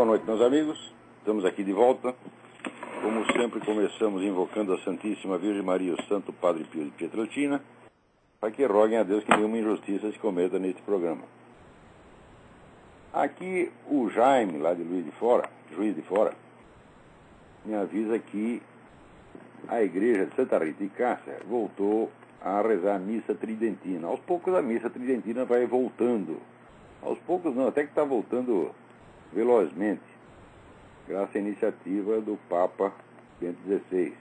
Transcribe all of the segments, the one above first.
Boa noite, meus amigos. Estamos aqui de volta. Como sempre, começamos invocando a Santíssima Virgem Maria, o Santo Padre Pio de Pietrelcina, para que roguem a Deus que nenhuma injustiça se cometa neste programa. Aqui, o Jaime, lá de Juiz de Fora, me avisa que a igreja de Santa Rita de Cássia voltou a rezar a missa tridentina. Aos poucos a missa tridentina vai voltando. Aos poucos não, até que está voltando velozmente, graças à iniciativa do Papa Bento XVI.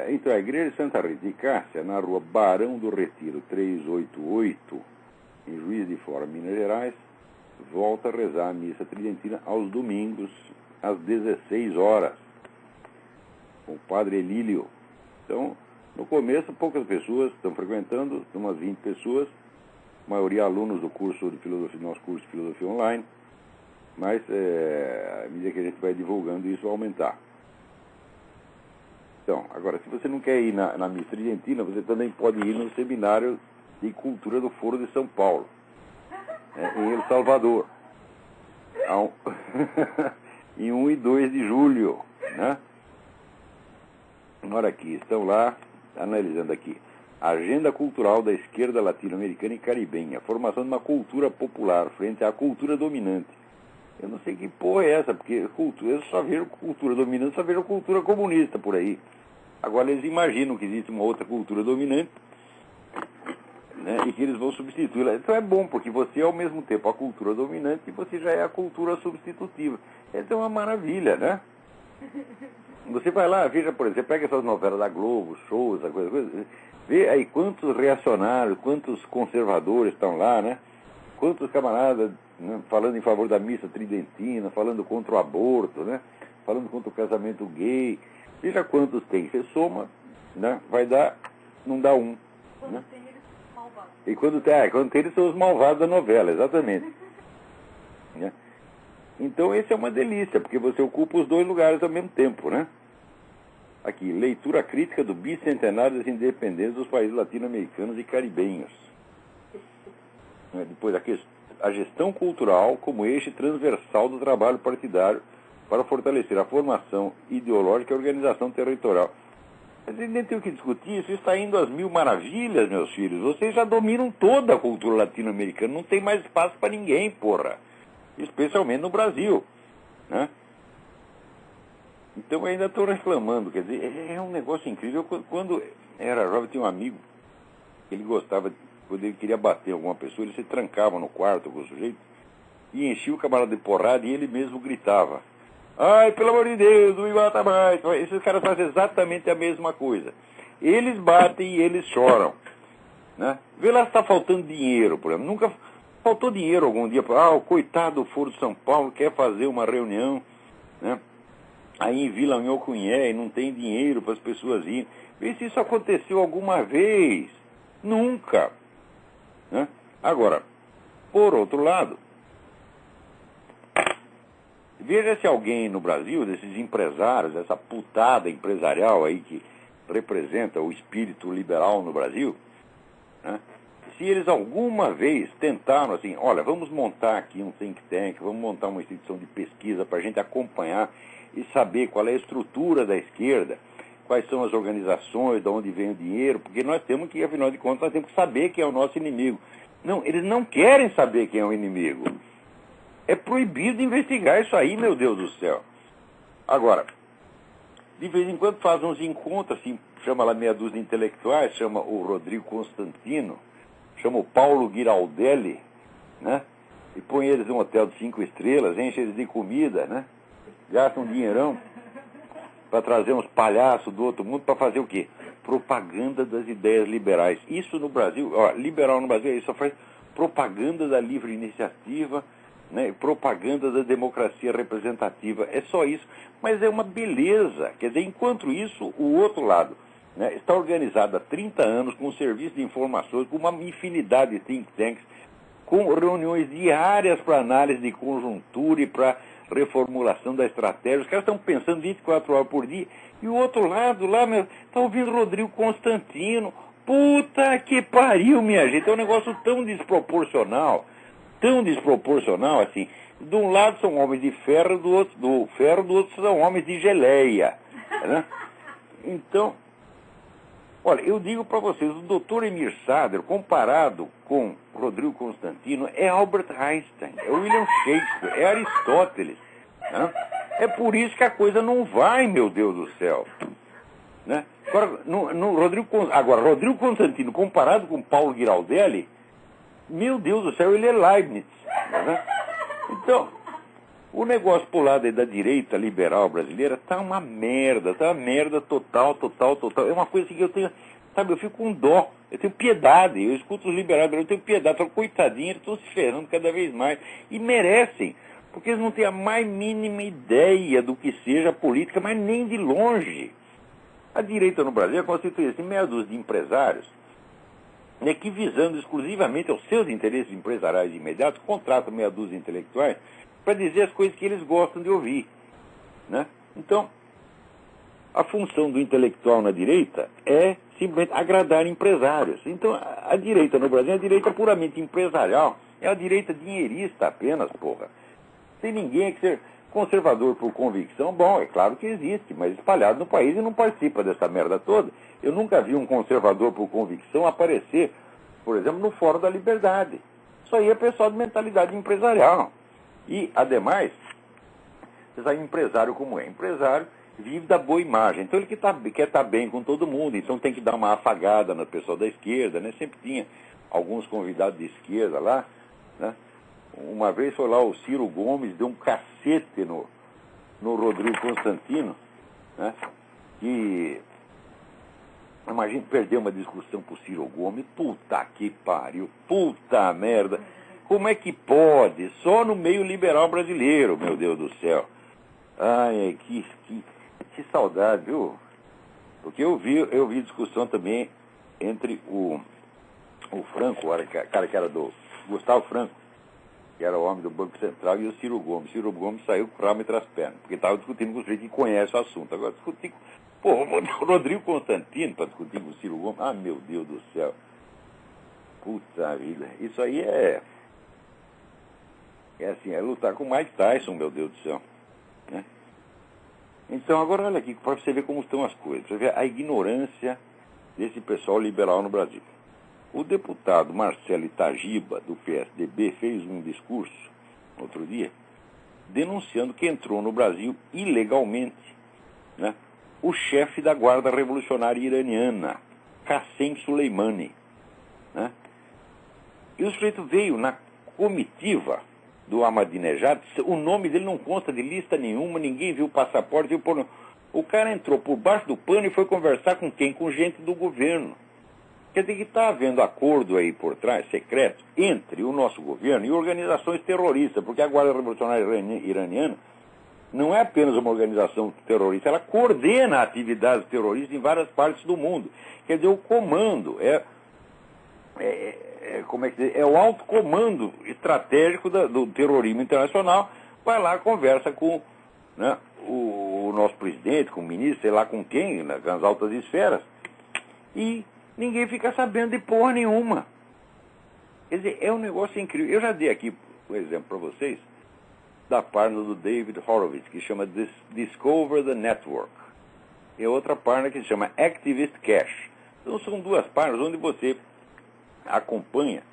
Então, a igreja de Santa Rita de Cássia, na rua Barão do Retiro 388, em Juiz de Fora, Minas Gerais, volta a rezar a missa tridentina aos domingos, às 16 horas, com o padre Elílio. Então, no começo, poucas pessoas estão frequentando, umas 20 pessoas, a maioria alunos do curso de filosofia, nosso curso de filosofia online, mas à medida que a gente vai divulgando, isso vai aumentar. Então, agora, se você não quer ir na missa tridentina, você também pode ir no seminário de cultura do Foro de São Paulo, em El Salvador, em 1 e 2 de julho, né? Olha aqui, estão lá analisando aqui. Agenda cultural da esquerda latino-americana e caribenha. Formação de uma cultura popular frente à cultura dominante. Eu não sei que porra é essa, porque eu só vejo cultura dominante, só vejo cultura comunista por aí. Agora eles imaginam que existe uma outra cultura dominante, né, e que eles vão substituí-la. Então é bom, porque você é ao mesmo tempo a cultura dominante e você já é a cultura substitutiva. Essa é uma maravilha, né? Você vai lá, veja, por exemplo, pega essas novelas da Globo, shows, essa coisa, vê aí quantos reacionários, quantos conservadores estão lá, né? Quantos camaradas, né, falando em favor da missa tridentina, falando contra o aborto, né? Falando contra o casamento gay. Veja quantos tem. Você soma, né? Vai dar, não dá um. Quando né? Tem, eles são malvados. E quando tem, eles são os malvados da novela, exatamente. Né? Então, esse é uma delícia, porque você ocupa os dois lugares ao mesmo tempo, né? Aqui, leitura crítica do bicentenário das independências dos países latino-americanos e caribenhos. Depois, a gestão cultural como eixo transversal do trabalho partidário para fortalecer a formação ideológica e a organização territorial. A gente nem tem o que discutir, isso está indo às mil maravilhas, meus filhos. Vocês já dominam toda a cultura latino-americana, não tem mais espaço para ninguém, porra. Especialmente no Brasil, né? Então, eu ainda estou reclamando, quer dizer, é um negócio incrível. Quando era jovem, tinha um amigo, ele gostava, quando ele queria bater alguma pessoa, ele se trancava no quarto com o sujeito e enchia o camarada de porrada e ele mesmo gritava: ai, pelo amor de Deus, não me mata mais. Esses caras fazem exatamente a mesma coisa. Eles batem e eles choram, né? Vê lá se está faltando dinheiro, por exemplo. Nunca faltou dinheiro algum dia. O coitado do Foro de São Paulo quer fazer uma reunião, né? Aí em Vila Nhocunyé e não tem dinheiro para as pessoas irem. Vê se isso aconteceu alguma vez. Nunca. Né? Agora, por outro lado, veja se alguém no Brasil, desses empresários, essa putada empresarial aí que representa o espírito liberal no Brasil, né? Se eles alguma vez tentaram assim, olha, vamos montar aqui um think tank, vamos montar uma instituição de pesquisa para a gente acompanhar e saber qual é a estrutura da esquerda, quais são as organizações, de onde vem o dinheiro, porque nós temos que, afinal de contas, nós temos que saber quem é o nosso inimigo. Não, eles não querem saber quem é o inimigo. É proibido investigar isso aí, meu Deus do céu. Agora, de vez em quando faz uns encontros, assim, chama lá meia dúzia de intelectuais, chama o Rodrigo Constantino, chama o Paulo Giraldelli, né? E põe eles num hotel de 5 estrelas, enche eles de comida, né? Gasta um dinheirão para trazer uns palhaços do outro mundo para fazer o quê? Propaganda das ideias liberais. Isso no Brasil, liberal no Brasil, só faz propaganda da livre iniciativa, né? Propaganda da democracia representativa. É só isso. Mas é uma beleza. Quer dizer, enquanto isso, o outro lado, né, está organizado há 30 anos com um serviço de informações, com uma infinidade de think tanks, com reuniões diárias para análise de conjuntura e para reformulação da estratégia. Os caras estão pensando 24 horas por dia. E o outro lado lá, está ouvindo Rodrigo Constantino. Puta que pariu, minha gente. É um negócio tão desproporcional, assim. De um lado são homens de ferro, do outro são homens de geleia. Né? Então, olha, eu digo para vocês, o Dr. Emir Sader, comparado com Rodrigo Constantino, é Albert Einstein, é William Shakespeare, é Aristóteles. Né? É por isso que a coisa não vai, meu Deus do céu. Né? Agora, Rodrigo Constantino, comparado com Paulo Giraldelli, meu Deus do céu, ele é Leibniz. Né? Então, o negócio pro lado da direita liberal brasileira tá uma merda total. É uma coisa que eu tenho, sabe, eu fico com dó, eu tenho piedade, eu escuto os liberais, eu tenho piedade, falo, coitadinho, eles estão se ferrando cada vez mais. E merecem, porque eles não têm a mais mínima ideia do que seja a política, mas nem de longe. A direita no Brasil é constituída assim, meia dúzia de empresários, né, que visando exclusivamente aos seus interesses empresariais imediatos, contratam meia dúzia de intelectuais para dizer as coisas que eles gostam de ouvir. Né? Então, a função do intelectual na direita é simplesmente agradar empresários. Então, a direita no Brasil é a direita puramente empresarial, é a direita dinheirista apenas, porra. Sem ninguém que ser conservador por convicção, bom, é claro que existe, mas espalhado no país e não participa dessa merda toda. Eu nunca vi um conservador por convicção aparecer, por exemplo, no Fórum da Liberdade. Isso aí é pessoal de mentalidade empresarial. E, ademais, você sabe, empresário como é? Empresário vive da boa imagem. Então, ele quer estar bem com todo mundo. Então, tem que dar uma afagada no pessoal da esquerda, né? Sempre tinha alguns convidados de esquerda lá, né? Uma vez foi lá o Ciro Gomes, deu um cacete no Rodrigo Constantino, né? E imagina perder uma discussão pro Ciro Gomes. Puta que pariu, puta merda. Como é que pode? Só no meio liberal brasileiro, meu Deus do céu. Ai, que saudade, viu? Porque eu vi discussão também entre o Franco, o cara que era do Gustavo Franco, que era o homem do Banco Central, e o Ciro Gomes. Ciro Gomes saiu com o ramo entre as pernas, porque estava discutindo com o sujeito que conhece o assunto. Agora, discutir com o Rodrigo Constantino para discutir com o Ciro Gomes. Ah, meu Deus do céu. Puta vida. Isso aí é assim, é lutar com o Mike Tyson, meu Deus do céu. Né? Então, agora olha aqui, para você ver como estão as coisas. Você vê a ignorância desse pessoal liberal no Brasil. O deputado Marcelo Itagiba, do PSDB, fez um discurso, outro dia, denunciando que entrou no Brasil ilegalmente, né, o chefe da Guarda Revolucionária Iraniana, Qassem Soleimani. Né? E o sujeito veio na comitiva do Ahmadinejad, o nome dele não consta de lista nenhuma, ninguém viu o passaporte, viu por... O cara entrou por baixo do pano e foi conversar com quem? Com gente do governo. Quer dizer que está havendo acordo aí por trás, secreto, entre o nosso governo e organizações terroristas, porque a Guarda Revolucionária Iraniana não é apenas uma organização terrorista, ela coordena atividades terroristas em várias partes do mundo. Quer dizer, o comando é o alto comando estratégico do terrorismo internacional, vai lá, conversa com, né, o nosso presidente, com o ministro, sei lá com quem, nas altas esferas, e ninguém fica sabendo de porra nenhuma. Quer dizer, é um negócio incrível. Eu já dei aqui, por exemplo, para vocês, da página do David Horowitz, que chama Discover the Network. E outra página que se chama Activist Cash. Então são duas páginas onde você acompanha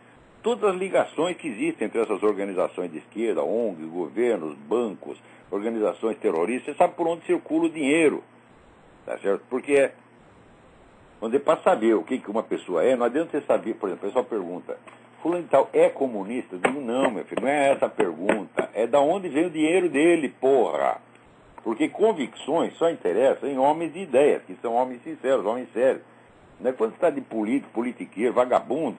todas as ligações que existem entre essas organizações de esquerda, ONG, governos, bancos, organizações terroristas. Você sabe por onde circula o dinheiro. Tá certo? Porque para saber o que uma pessoa é, não adianta você saber, por exemplo, o pessoal pergunta, fulano de tal é comunista? Eu digo, não, meu filho, não é essa a pergunta, é da onde vem o dinheiro dele, porra. Porque convicções só interessam em homens de ideias, que são homens sinceros, homens sérios. Não é quando você está de politiqueiro, vagabundo,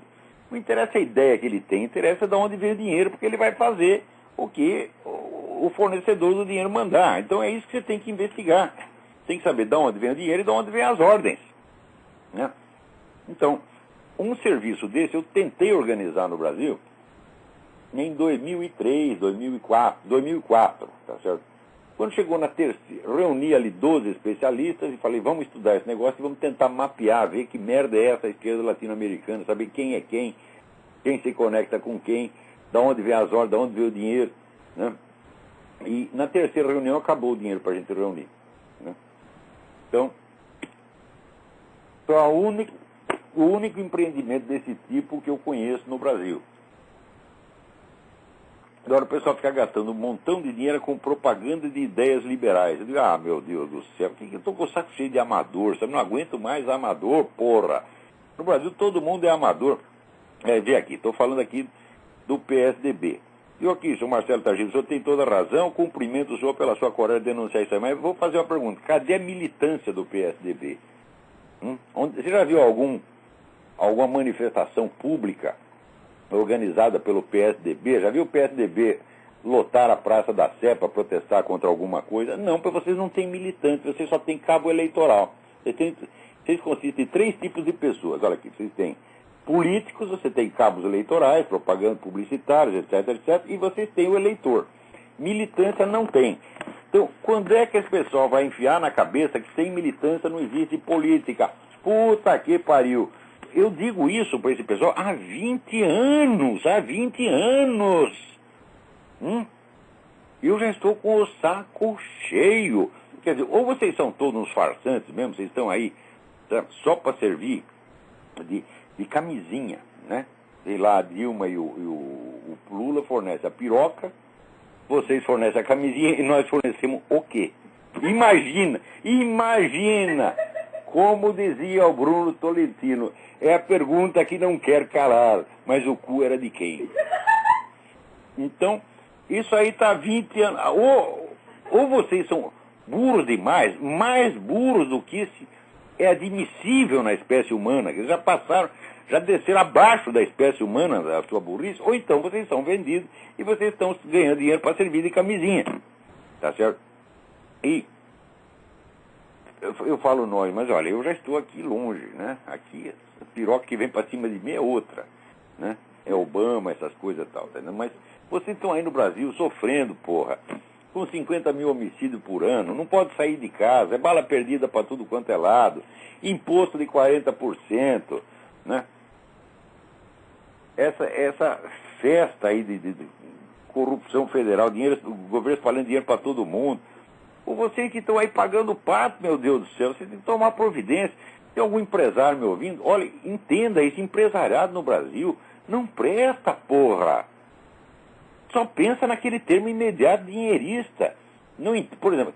não interessa a ideia que ele tem, interessa de onde vem o dinheiro, porque ele vai fazer o que o fornecedor do dinheiro mandar. Então é isso que você tem que investigar. Tem que saber de onde vem o dinheiro e de onde vem as ordens. Né? Então, um serviço desse eu tentei organizar no Brasil em 2003, 2004, tá certo? Quando chegou na terceira, reuni ali 12 especialistas e falei, vamos estudar esse negócio e vamos tentar mapear, ver que merda é essa esquerda latino-americana, saber quem é quem se conecta com quem, de onde vem as ordens, de onde vem o dinheiro, né? Na terceira reunião acabou o dinheiro para a gente reunir. Né? Então, o único empreendimento desse tipo que eu conheço no Brasil. Agora o pessoal fica gastando um montão de dinheiro com propaganda de ideias liberais. Eu digo, meu Deus do céu, que eu estou com o saco cheio de amador, sabe? Não aguento mais amador, porra. No Brasil todo mundo é amador. Vê aqui, estou falando aqui do PSDB. E aqui, senhor Marcelo Targino, o senhor tem toda a razão, cumprimento o senhor pela sua coragem de denunciar isso aí, mas vou fazer uma pergunta, cadê a militância do PSDB? Você já viu alguma manifestação pública organizada pelo PSDB? Já viu o PSDB lotar a Praça da Sé para protestar contra alguma coisa? Não, porque vocês não têm militante, vocês só têm cabo eleitoral. Vocês consistem em 3 tipos de pessoas. Olha aqui, vocês têm políticos, você tem cabos eleitorais, propaganda publicitários, etc, etc, e vocês têm o eleitor. Militância não tem. Então, quando é que esse pessoal vai enfiar na cabeça que sem militância não existe política? Puta que pariu. Eu digo isso para esse pessoal há 20 anos, há 20 anos. Eu já estou com o saco cheio. Quer dizer, ou vocês são todos uns farsantes mesmo, vocês estão aí só para servir de camisinha, né? Sei lá, a Dilma e o Lula fornecem a piroca, vocês fornecem a camisinha e nós fornecemos o quê? Imagina, como dizia o Bruno Tolentino, é a pergunta que não quer calar, mas o cu era de quem? Então, isso aí está 20 anos, ou vocês são burros demais, mais burros do que é admissível na espécie humana, que já passaram, já desceram abaixo da espécie humana, da sua burrice, ou então vocês são vendidos e vocês estão ganhando dinheiro para servir de camisinha. Tá certo? E eu falo nós, mas olha, eu já estou aqui longe, né? Aqui, a piroca que vem para cima de mim é outra, né? É Obama, essas coisas e tal, tá, mas vocês estão aí no Brasil sofrendo, porra, com 50 mil homicídios por ano, não pode sair de casa, é bala perdida para tudo quanto é lado, imposto de 40%, né? Essa festa aí de corrupção federal, o governo espalhando dinheiro para todo mundo. Ou vocês que estão aí pagando o pato, meu Deus do céu, vocês têm que tomar providência. Tem algum empresário me ouvindo? Olha, entenda, esse empresariado no Brasil não presta, porra. Só pensa naquele termo imediato dinheirista. Não, por exemplo,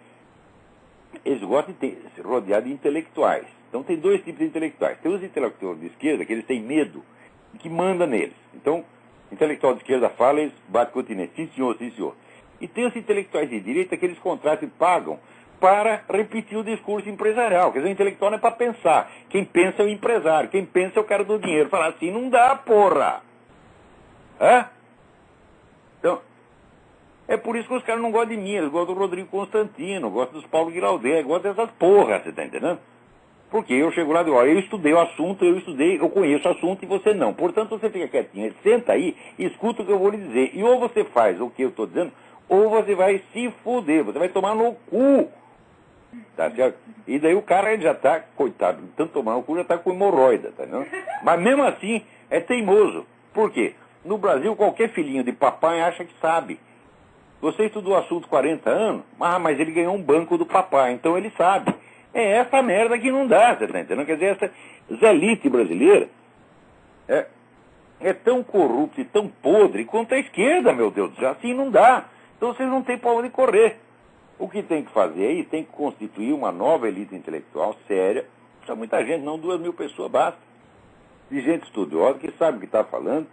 eles gostam de ser rodeados de intelectuais. Então tem 2 tipos de intelectuais. Tem os intelectuais de esquerda, que eles têm medo, que manda neles. Então, o intelectual de esquerda fala, eles batem continente. Sim, senhor, sim, senhor. E tem os intelectuais de direita que eles contratam e pagam para repetir o discurso empresarial. Quer dizer, o intelectual não é para pensar. Quem pensa é o empresário. Quem pensa é o cara do dinheiro. Falar assim, não dá, porra. Então, é por isso que os caras não gostam de mim. Eles gostam do Rodrigo Constantino, gostam dos Paulo Guiraudê, gostam dessas porras, você tá entendendo? Porque eu chego lá e digo, ó, eu estudei o assunto, eu conheço o assunto e você não. Portanto, você fica quietinho, senta aí, escuta o que eu vou lhe dizer. E ou você faz o que eu estou dizendo, ou você vai se fuder, você vai tomar no cu. Tá certo? E daí o cara ele já está, coitado, tanto tomar no cu, já está com hemorroida, tá entendendo? Mas mesmo assim, é teimoso. Por quê? No Brasil, qualquer filhinho de papai acha que sabe. Você estudou o assunto 40 anos, mas ele ganhou um banco do papai, então ele sabe. É essa merda que não dá, você tá entendendo? Quer dizer, essa elite brasileira é tão corrupta e tão podre quanto a esquerda, meu Deus do céu. Assim não dá. Então vocês não têm para onde correr. O que tem que fazer aí, tem que constituir uma nova elite intelectual séria. Não precisa muita gente, não, 2.000 pessoas basta. De gente estudiosa, que sabe o que está falando.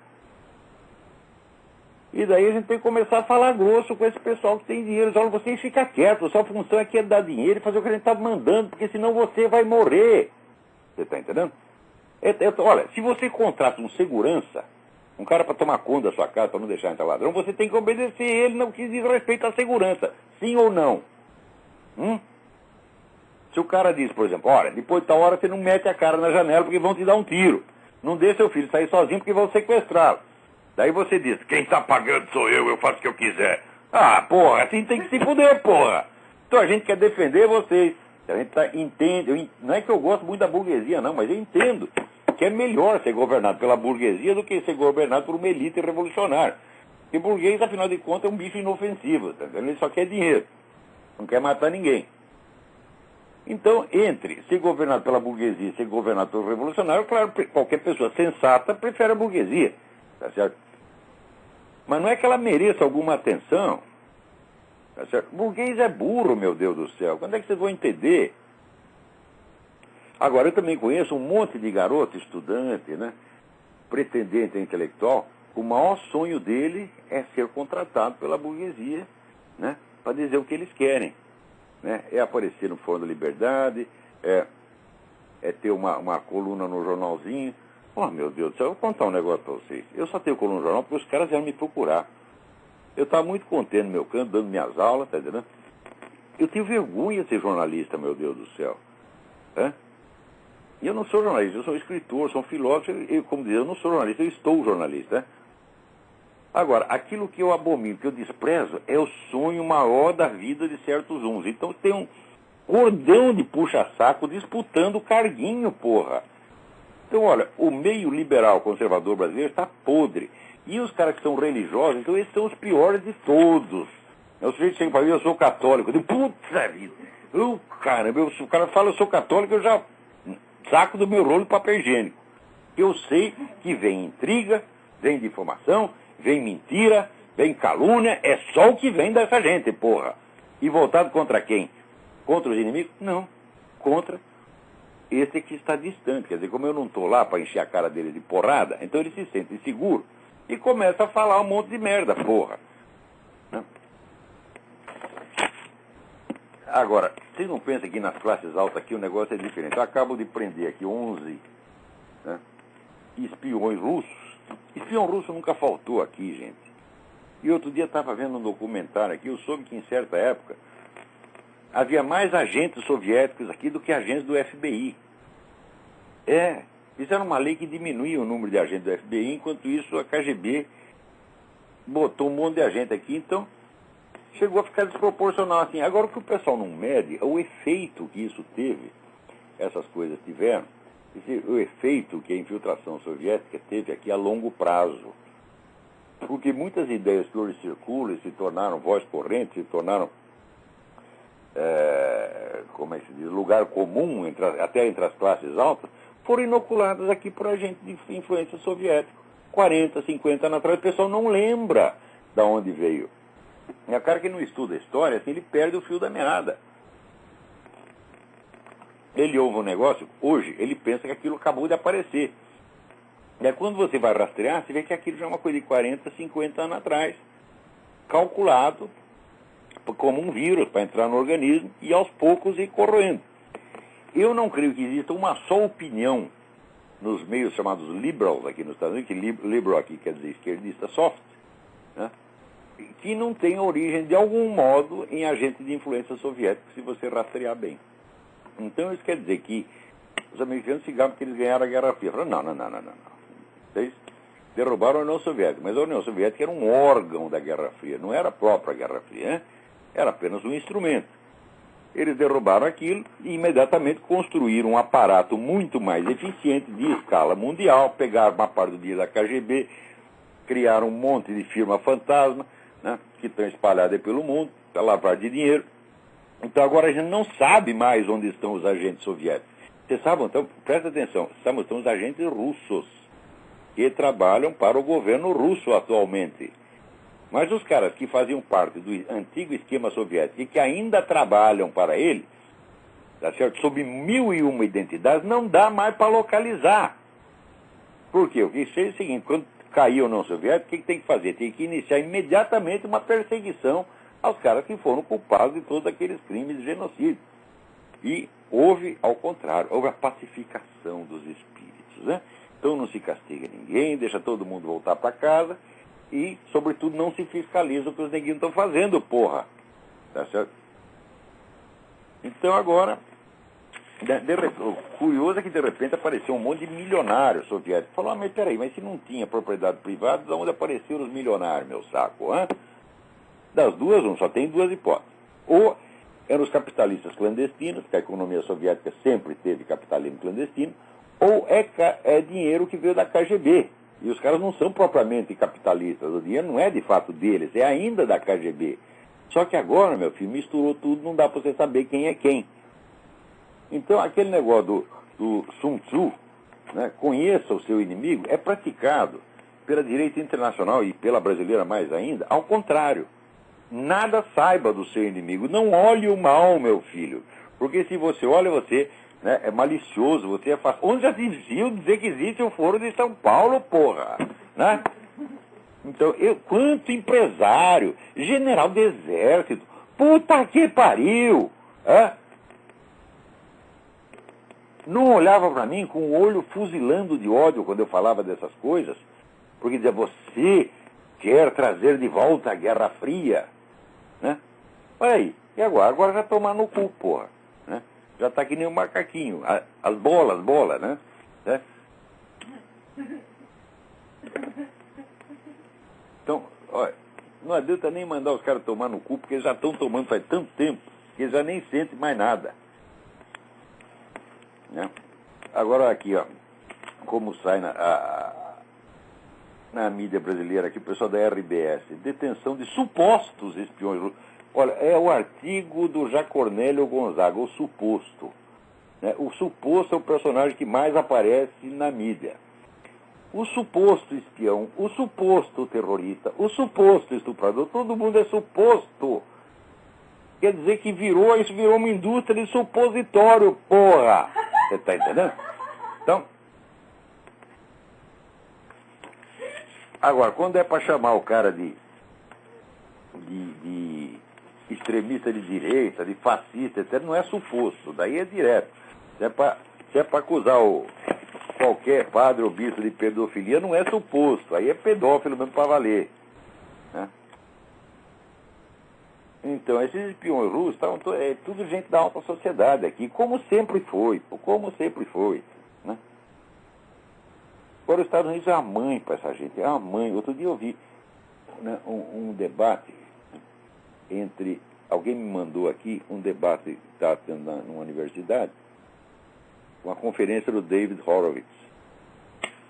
E daí a gente tem que começar a falar grosso com esse pessoal que tem dinheiro. Olha, vocês ficam quietos, a sua função aqui é dar dinheiro e fazer o que a gente está mandando, porque senão você vai morrer. Você está entendendo? Olha, se você contrata um segurança, um cara para tomar conta da sua casa, para não deixar entrar ladrão, você tem que obedecer ele no que diz respeito à segurança. Sim ou não? Se o cara diz, por exemplo, olha, depois de tal hora você não mete a cara na janela porque vão te dar um tiro. Não deixa seu filho sair sozinho porque vão sequestrá-lo. Daí você diz, quem está pagando sou eu faço o que eu quiser. Ah, porra, assim tem que se fuder, porra. Então a gente quer defender vocês. A gente entende, não é que eu gosto muito da burguesia, não, mas eu entendo que é melhor ser governado pela burguesia do que ser governado por uma elite revolucionária. E burguês, afinal de contas, é um bicho inofensivo, tá entendendo? Ele só quer dinheiro, não quer matar ninguém. Então, entre ser governado pela burguesia e ser governado pelo revolucionário, claro, qualquer pessoa sensata prefere a burguesia, tá certo? Mas não é que ela mereça alguma atenção, tá certo? O burguês é burro, meu Deus do céu. Quando é que vocês vão entender? Agora, eu também conheço um monte de garoto, estudante, né, pretendente a intelectual, o maior sonho dele é ser contratado pela burguesia, né, para dizer o que eles querem. Né? É aparecer no Fórum da Liberdade, é ter uma coluna no jornalzinho. Oh, meu Deus do céu, eu vou contar um negócio para vocês. Eu só tenho coluna no jornal porque os caras vieram me procurar. Eu estava muito contente no meu canto, dando minhas aulas, tá entendendo? Eu tenho vergonha de ser jornalista, meu Deus do céu. E eu não sou jornalista, eu sou escritor, sou um filósofo, como dizer, eu não sou jornalista, eu estou jornalista. Agora, aquilo que eu abomino, que eu desprezo, é o sonho maior da vida de certos uns. Então tem um cordão de puxa-saco disputando o carguinho, porra. Então, olha, o meio liberal conservador brasileiro está podre. E os caras que são religiosos, então eles são os piores de todos. O sujeito chega para mim, eu sou católico. Eu digo, puta vida. Caramba, o cara fala, eu sou católico, eu já saco do meu rolo de papel higiênico. Eu sei que vem intriga, vem difamação, vem mentira, vem calúnia, é só o que vem dessa gente, porra. E voltado contra quem? Contra os inimigos? Não. Contra esse que está distante. Quer dizer, como eu não estou lá para encher a cara dele de porrada, então ele se sente inseguro e começa a falar um monte de merda, porra. Agora, vocês não pensam que nas classes altas aqui o negócio é diferente. Eu acabo de prender aqui 11 espiões russos. Espião russo nunca faltou aqui, gente. E outro dia estava vendo um documentário aqui, eu soube que em certa época havia mais agentes soviéticos aqui do que agentes do FBI. Fizeram uma lei que diminuía o número de agentes do FBI, enquanto isso a KGB botou um monte de agente aqui, então chegou a ficar desproporcional assim. Agora o que o pessoal não mede é o efeito que isso teve, essas coisas tiveram, o efeito que a infiltração soviética teve aqui a longo prazo. Porque muitas ideias que hoje circulam e se tornaram voz corrente, se tornaram, como é que se diz, lugar comum, até entre as classes altas, foram inoculadas aqui por agente de influência soviética. 40, 50 anos atrás, o pessoal não lembra de onde veio. E o cara que não estuda a história, assim, ele perde o fio da meada. Ele ouve um negócio, hoje, ele pensa que aquilo acabou de aparecer. E aí, quando você vai rastrear, você vê que aquilo já é uma coisa de 40, 50 anos atrás, calculado como um vírus para entrar no organismo e aos poucos ir corroendo. Eu não creio que exista uma só opinião nos meios chamados liberals aqui nos Estados Unidos, que liberal aqui quer dizer esquerdista soft, né, que não tem origem de algum modo em agente de influência soviética, se você rastrear bem. Então isso quer dizer que os americanos se gabam porque eles ganharam a Guerra Fria. Falaram, não. Vocês derrubaram a União Soviética, mas a União Soviética era um órgão da Guerra Fria, não era a própria Guerra Fria, né? Era apenas um instrumento. Eles derrubaram aquilo e imediatamente construíram um aparato muito mais eficiente de escala mundial, pegaram uma parte do dinheiro da KGB, criaram um monte de firma fantasma, né, que estão espalhadas pelo mundo, para lavar de dinheiro. Então agora a gente não sabe mais onde estão os agentes soviéticos. Vocês sabem, então, presta atenção, estão os agentes russos, que trabalham para o governo russo atualmente. Mas os caras que faziam parte do antigo esquema soviético e que ainda trabalham para ele, tá certo? Sob 1001 identidades, não dá mais para localizar. Por quê? O que fez é o seguinte, quando caiu a União Soviética, o que tem que fazer? Tem que iniciar imediatamente uma perseguição aos caras que foram culpados de todos aqueles crimes de genocídio. E houve, ao contrário, houve a pacificação dos espíritos, né? Então não se castiga ninguém, deixa todo mundo voltar para casa e, sobretudo, não se fiscaliza o que os neguinhos estão fazendo, porra. Tá certo? Então agora, o curioso é que de repente apareceu um monte de milionários soviéticos. Falou, mas peraí, mas se não tinha propriedade privada, de onde apareceram os milionários, meu saco, hein? Das duas, só tem duas hipóteses. Ou eram os capitalistas clandestinos, que a economia soviética sempre teve capitalismo clandestino, ou é dinheiro que veio da KGB, E os caras não são propriamente capitalistas. O dinheiro não é de fato deles, é ainda da KGB. Só que agora, meu filho, misturou tudo, não dá para você saber quem é quem. Então, aquele negócio do Sun Tzu, né, conheça o seu inimigo, é praticado pela direita internacional e pela brasileira mais ainda, ao contrário. Nada saiba do seu inimigo. Não olhe o mal, meu filho. Porque se você olha, você, né, é malicioso, você é fácil. Onde já se viu dizer que existe o Foro de São Paulo, porra? Né? Então, quanto empresário, general do exército, puta que pariu! Não olhava para mim com o olho fuzilando de ódio quando eu falava dessas coisas, porque dizia, você quer trazer de volta a Guerra Fria, né? Olha aí, e agora? Agora já tomar no cu, porra, né? Já tá que nem um macaquinho, as bolas, né? Então, olha, não adianta nem mandar os caras tomar no cu, porque eles já estão tomando faz tanto tempo, que eles já nem sentem mais nada. Né? Agora aqui, ó, como sai na mídia brasileira aqui, o pessoal da RBS, detenção de supostos espiões russos. Olha, é o artigo do Jacornélio Gonzaga, o suposto. Né? O suposto é o personagem que mais aparece na mídia. O suposto espião, o suposto terrorista, o suposto estuprador, todo mundo é suposto. Quer dizer que isso virou uma indústria de supositório, porra! Você está entendendo? Então, agora, quando é para chamar o cara de extremista de direita, de fascista, etc., não é suposto, daí é direto. Se é para acusar qualquer padre ou bispo de pedofilia, não é suposto, aí é pedófilo mesmo para valer. Né? Então, esses espiões russos é tudo gente da alta sociedade aqui, como sempre foi. Né? Agora, os Estados Unidos é a mãe para essa gente, é a mãe. Outro dia eu vi, né, um debate entre... Alguém me mandou aqui um debate que estava tendo numa universidade, uma conferência do David Horowitz.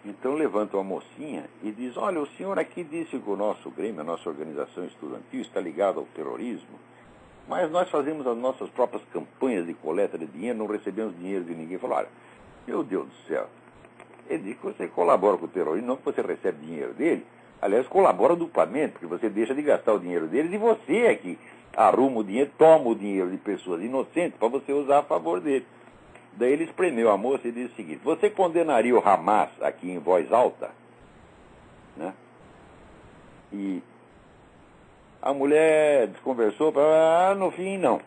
Então levanta uma mocinha e diz, olha, o senhor aqui disse que o nosso Grêmio, a nossa organização estudantil, está ligada ao terrorismo, mas nós fazemos as nossas próprias campanhas de coleta de dinheiro, não recebemos dinheiro de ninguém. Falou, olha, meu Deus do céu, ele diz que você colabora com o terrorismo, não que você recebe dinheiro dele, aliás, colabora duplamente, porque você deixa de gastar o dinheiro deles e você é que arruma o dinheiro, toma o dinheiro de pessoas inocentes para você usar a favor dele. Daí ele espremeu a moça e disse o seguinte, você condenaria o Hamas aqui em voz alta? Né? E a mulher desconversou, no fim não.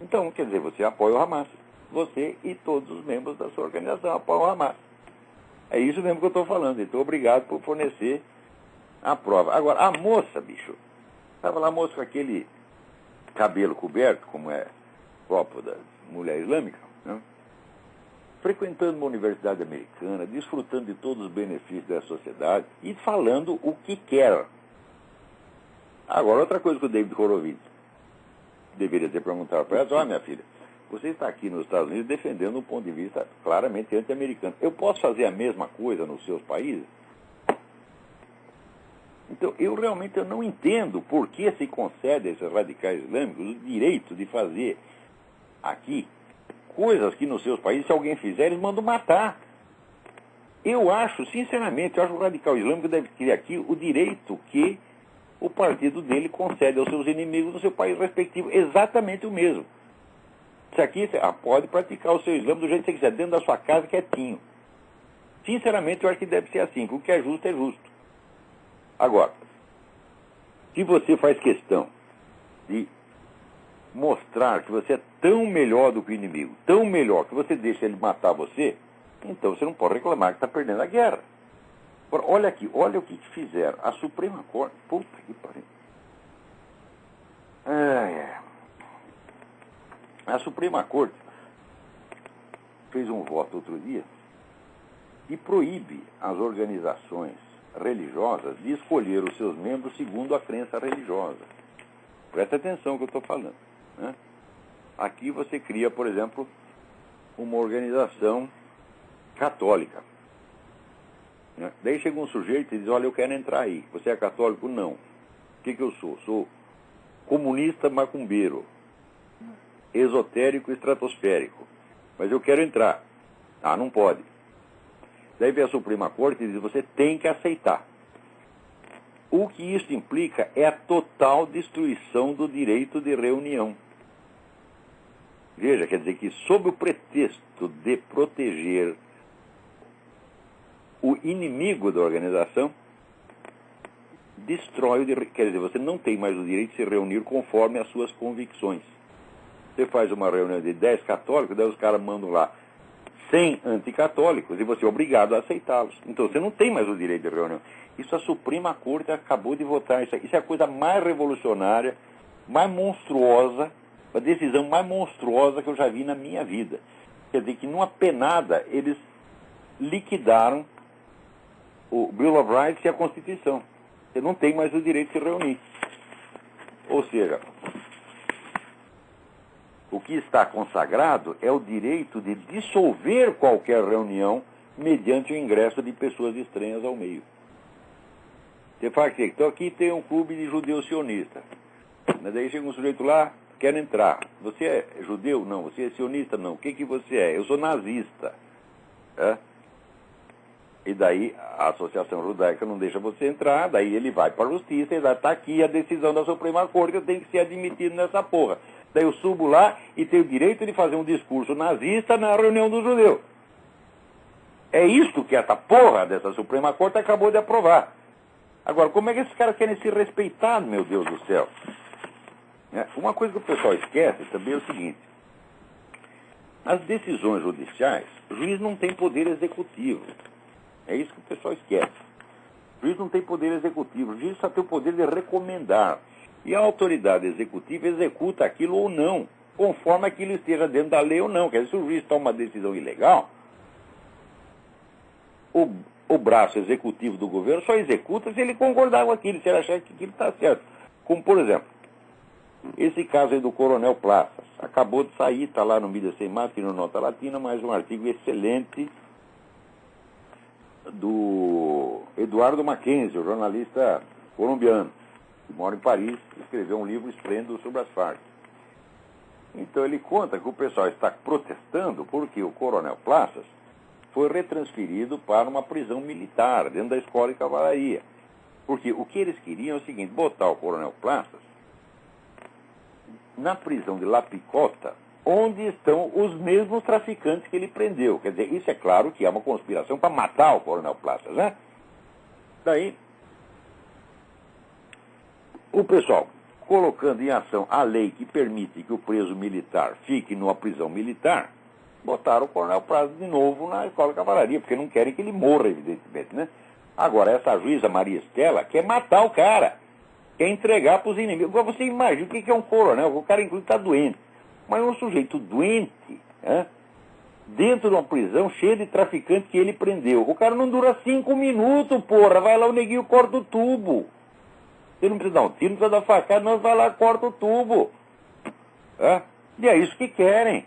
Então, quer dizer, você apoia o Hamas. Você e todos os membros da sua organização apoiam o Hamas. É isso mesmo que eu estou falando. Então, obrigado por fornecer a prova. Agora, a moça, bicho, estava lá a moça com aquele cabelo coberto, como é próprio da mulher islâmica, né? Frequentando uma universidade americana, desfrutando de todos os benefícios da sociedade e falando o que quer. Agora, outra coisa que o David Horowitz deveria ter perguntado para ela, minha filha, você está aqui nos Estados Unidos defendendo um ponto de vista claramente anti-americano. Eu posso fazer a mesma coisa nos seus países? Então, eu realmente não entendo por que se concede a esses radicais islâmicos o direito de fazer aqui coisas que nos seus países, se alguém fizer, eles mandam matar. Eu acho, sinceramente, o radical islâmico deve ter aqui o direito que o partido dele concede aos seus inimigos no seu país respectivo. Exatamente o mesmo. Se aqui pode praticar o seu islã do jeito que você quiser, dentro da sua casa, quietinho. Sinceramente, eu acho que deve ser assim, porque o que é justo é justo. Agora, se você faz questão de mostrar que você é tão melhor do que o inimigo, tão melhor que você deixa ele matar você, então você não pode reclamar que está perdendo a guerra. Agora, olha aqui, olha o que fizeram. A Suprema Corte... Puta que pariu. A Suprema Corte fez um voto outro dia e proíbe as organizações religiosas de escolher os seus membros segundo a crença religiosa. Presta atenção no que eu estou falando. Né? Aqui você cria, por exemplo, uma organização católica. né? Daí chega um sujeito e diz, olha, eu quero entrar aí. Você é católico? Não. O que eu sou? Sou comunista macumbeiro, esotérico estratosférico. Mas eu quero entrar. Ah, não pode. Daí vem a Suprema Corte e diz, você tem que aceitar. O que isso implica é a total destruição do direito de reunião. Veja, quer dizer que sob o pretexto de proteger o inimigo da organização, destrói o direito. Quer dizer, você não tem mais o direito de se reunir conforme as suas convicções. Você faz uma reunião de 10 católicos, daí os caras mandam lá 100 anticatólicos e você é obrigado a aceitá-los. Então você não tem mais o direito de reunião. Isso a Suprema Corte acabou de votar. Isso é a coisa mais revolucionária, mais monstruosa, a decisão mais monstruosa que eu já vi na minha vida. Quer dizer que numa penada eles liquidaram o Bill of Rights e a Constituição. Você não tem mais o direito de se reunir. Ou seja, o que está consagrado é o direito de dissolver qualquer reunião mediante o ingresso de pessoas estranhas ao meio. Você fala que então aqui tem um clube de judeus sionistas. Mas daí chega um sujeito lá, quer entrar. Você é judeu? Não. Você é sionista? Não. O que você é? Eu sou nazista. É? E daí a Associação Judaica não deixa você entrar, daí ele vai para a justiça e está aqui a decisão da Suprema Corte, eu tenho que ser admitido nessa porra. Daí eu subo lá e tenho o direito de fazer um discurso nazista na reunião dos judeus. É isto que essa porra dessa Suprema Corte acabou de aprovar. Agora, como é que esses caras querem se respeitar, meu Deus do céu? Uma coisa que o pessoal esquece também é o seguinte. As decisões judiciais, o juiz não tem poder executivo. É isso que o pessoal esquece. O juiz não tem poder executivo, o juiz só tem o poder de recomendar. E a autoridade executiva executa aquilo ou não, conforme aquilo esteja dentro da lei ou não. Quer dizer, se o juiz toma uma decisão ilegal, o braço executivo do governo só executa se ele concordar com aquilo, se ele achar que aquilo está certo. Como, por exemplo, esse caso aí do Coronel Plaças. Acabou de sair, está lá no Mídia Sem Máscara e no Nota Latina, mais um artigo excelente do Eduardo Mackenzie, o jornalista colombiano, que mora em Paris, escreveu um livro esplêndido sobre as Farc. Então ele conta que o pessoal está protestando porque o Coronel Plaças foi retransferido para uma prisão militar, dentro da escola de cavalaria. Porque o que eles queriam é o seguinte, botar o Coronel Plaças na prisão de La Picota, onde estão os mesmos traficantes que ele prendeu. Quer dizer, isso é claro que é uma conspiração para matar o Coronel Plaças, né? Daí, o pessoal, colocando em ação a lei que permite que o preso militar fique numa prisão militar, botaram o Coronel Plaças de novo na escola de cavalaria, porque não querem que ele morra, evidentemente, né? Agora, essa juíza Maria Estela quer matar o cara, quer entregar para os inimigos. Agora, você imagina o que é um coronel, o cara, inclusive, está doente. Mas um sujeito doente, dentro de uma prisão cheia de traficantes que ele prendeu. O cara não dura 5 minutos, porra. Vai lá, o neguinho corta o tubo. Você não precisa dar um tiro, não precisa dar facada, nós vai lá, corta o tubo. E é isso que querem.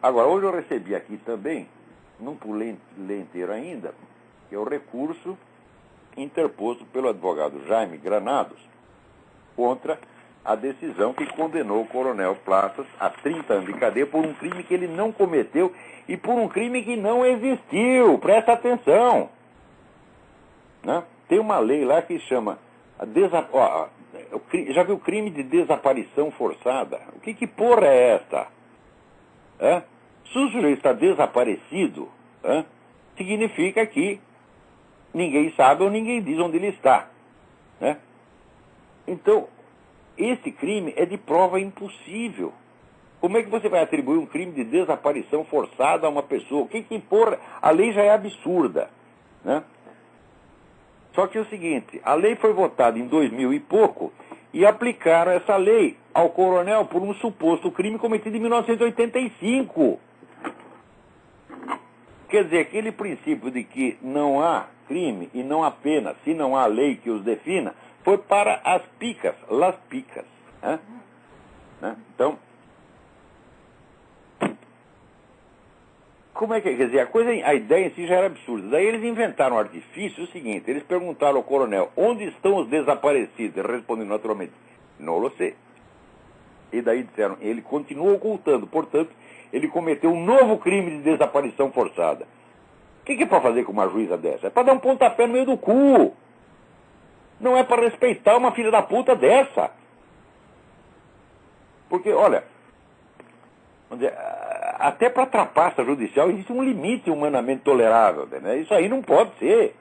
Agora, hoje eu recebi aqui também, não pulei inteiro ainda, que é o recurso interposto pelo advogado Jaime Granados contra a decisão que condenou o Coronel Plaças a 30 anos de cadeia por um crime que ele não cometeu e por um crime que não existiu. Presta atenção. Tem uma lei lá que chama... já viu o crime de desaparição forçada? O que porra é essa? Se o sujeito está desaparecido, significa que ninguém sabe ou ninguém diz onde ele está. Então, esse crime é de prova impossível. Como é que você vai atribuir um crime de desaparição forçada a uma pessoa? Porra? A lei já é absurda. Só que é o seguinte, a lei foi votada em 2000 e pouco e aplicaram essa lei ao coronel por um suposto crime cometido em 1985. Quer dizer, aquele princípio de que não há crime e não há pena se não há lei que os defina, foi para as picas, las picas. Então, como é que, quer dizer, a ideia em si já era absurda. Daí eles inventaram um artifício, o seguinte, eles perguntaram ao coronel, onde estão os desaparecidos? Ele respondeu naturalmente, não lo sei. E daí disseram, ele continua ocultando, portanto, ele cometeu um novo crime de desaparição forçada. O que é para fazer com uma juíza dessa? É para dar um pontapé no meio do cu. Não é para respeitar uma filha da puta dessa. Porque, olha, até para trapaça judicial existe um limite humanamente tolerável. Né? Isso aí não pode ser.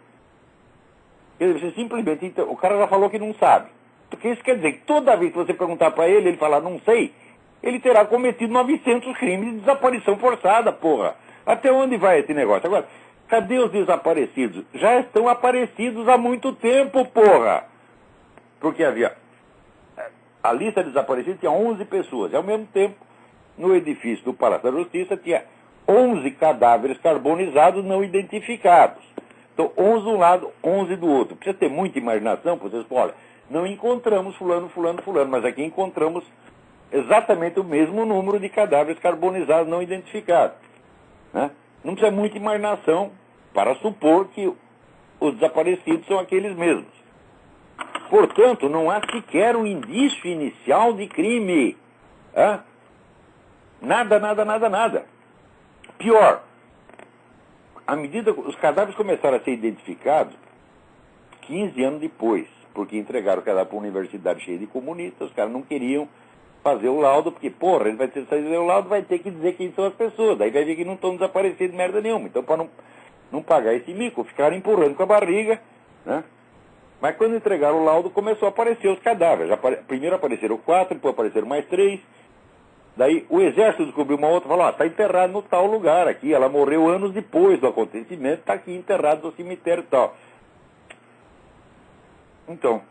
Você simplesmente, então, o cara já falou que não sabe. Porque isso quer dizer que toda vez que você perguntar para ele falar não sei, ele terá cometido 900 crimes de desaparição forçada, porra. Até onde vai esse negócio? Agora, cadê os desaparecidos? Já estão aparecidos há muito tempo, porra. Porque havia... A lista de desaparecidos tinha 11 pessoas. E ao mesmo tempo, no edifício do Palácio da Justiça, tinha 11 cadáveres carbonizados não identificados. Então, 11 de um lado, 11 do outro. Precisa ter muita imaginação, porque vocês falam, olha, não encontramos fulano, mas aqui encontramos exatamente o mesmo número de cadáveres carbonizados não identificados. Né? Não precisa muita imaginação para supor que os desaparecidos são aqueles mesmos. Portanto, não há sequer um indício inicial de crime. Nada. Pior, à medida que os cadáveres começaram a ser identificados, 15 anos depois, porque entregaram o cadáver para uma universidade cheia de comunistas, os caras não queriam fazer o laudo, porque, porra, ele vai ter que fazer o laudo, vai ter que dizer quem são as pessoas, daí vai ver que não estão desaparecidos merda nenhuma. Então, para não pagar esse mico, ficaram empurrando com a barriga, né? Mas quando entregaram o laudo, começou a aparecer os cadáveres. Primeiro apareceram 4, depois apareceram mais 3. Daí o exército descobriu uma outra e falou, está enterrado no tal lugar aqui. Ela morreu anos depois do acontecimento, está aqui enterrado no cemitério e tal. Então,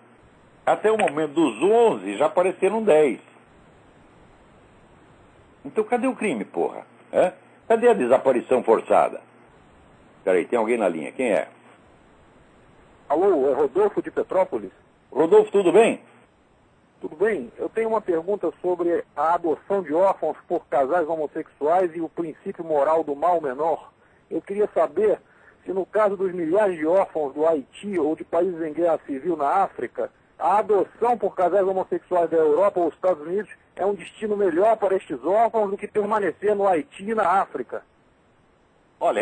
até o momento dos 11, já apareceram 10. Então cadê o crime, porra? Cadê a desaparição forçada? Peraí, tem alguém na linha, quem é? Alô, é Rodolfo de Petrópolis? Rodolfo, tudo bem? Tudo bem. Eu tenho uma pergunta sobre a adoção de órfãos por casais homossexuais e o princípio moral do mal menor. Eu queria saber se no caso dos milhares de órfãos do Haiti ou de países em guerra civil na África, a adoção por casais homossexuais da Europa ou dos Estados Unidos é um destino melhor para estes órfãos do que permanecer no Haiti e na África. Olha,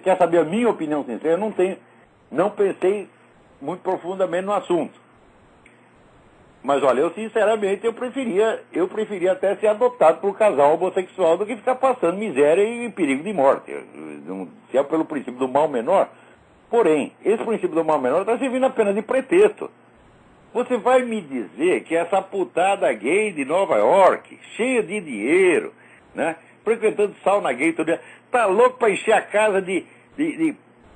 quer saber a minha opinião sincera? Não pensei muito profundamente no assunto. Mas olha, eu sinceramente eu preferia até ser adotado por um casal homossexual do que ficar passando miséria e perigo de morte. Se é pelo princípio do mal menor. Porém, esse princípio do mal menor está servindo apenas de pretexto. Você vai me dizer que essa putada gay de Nova York, cheia de dinheiro, né, frequentando sauna gay todo dia, tá louco para encher a casa de